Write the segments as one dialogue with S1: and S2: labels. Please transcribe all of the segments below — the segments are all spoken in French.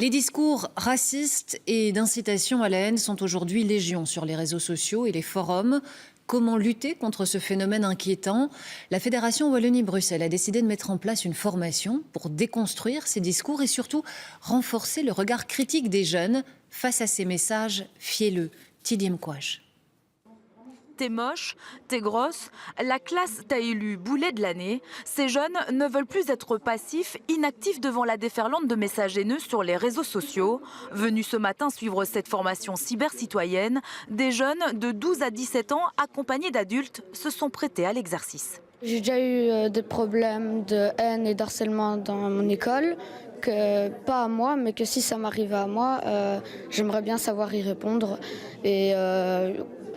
S1: Les discours racistes et d'incitation à la haine sont aujourd'hui légion sur les réseaux sociaux et les forums. Comment lutter contre ce phénomène inquiétant? La Fédération Wallonie-Bruxelles a décidé de mettre en place une formation pour déconstruire ces discours et surtout renforcer le regard critique des jeunes face à ces messages fielleux. Tidiem Kouaj.
S2: T'es moche, t'es grosse, la classe t'a élu boulet de l'année. Ces jeunes ne veulent plus être passifs, inactifs devant la déferlante de messages haineux sur les réseaux sociaux. Venus ce matin suivre cette formation cyber-citoyenne, des jeunes de 12 à 17 ans accompagnés d'adultes se sont prêtés à l'exercice.
S3: J'ai déjà eu des problèmes de haine et d'harcèlement dans mon école, que pas à moi, mais que si ça m'arrivait à moi, j'aimerais bien savoir y répondre et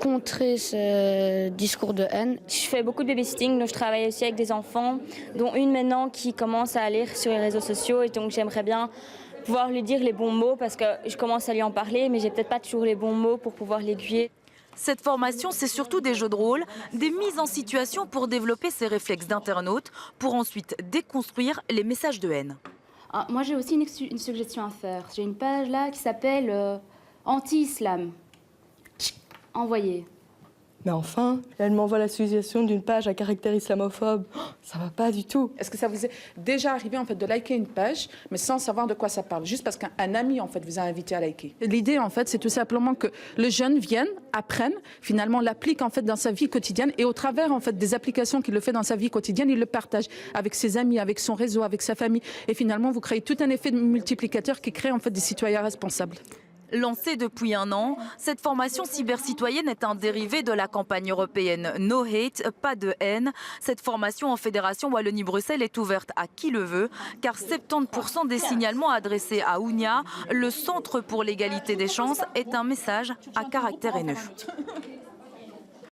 S3: contrer ce discours de haine.
S4: Je fais beaucoup de babysitting, donc je travaille aussi avec des enfants, dont une maintenant qui commence à aller sur les réseaux sociaux, et donc j'aimerais bien pouvoir lui dire les bons mots parce que je commence à lui en parler, mais j'ai peut-être pas toujours les bons mots pour pouvoir l'aiguiller.
S2: Cette formation, c'est surtout des jeux de rôle, des mises en situation pour développer ses réflexes d'internaute, pour ensuite déconstruire les messages de haine.
S5: Ah, moi, j'ai aussi une suggestion à faire. J'ai une page là qui s'appelle Anti-Islam. Envoyez.
S6: Mais enfin, elle m'envoie la suggestion d'une page à caractère islamophobe. Oh, ça va pas du tout.
S7: Est-ce que ça vous est déjà arrivé en fait de liker une page, mais sans savoir de quoi ça parle, juste parce qu'un ami en fait vous a invité à liker? L'idée en fait, c'est tout simplement que le jeune vienne, apprenne, finalement l'applique en fait dans sa vie quotidienne, et au travers en fait des applications qu'il le fait dans sa vie quotidienne, il le partage avec ses amis, avec son réseau, avec sa famille, et finalement vous créez tout un effet de multiplicateur qui crée en fait des citoyens responsables.
S2: Lancée depuis un an, cette formation cyber-citoyenne est un dérivé de la campagne européenne No Hate, pas de haine. Cette formation en Fédération Wallonie-Bruxelles est ouverte à qui le veut, car 70% des signalements adressés à Ounia, le Centre pour l'égalité des chances, est un message à caractère haineux.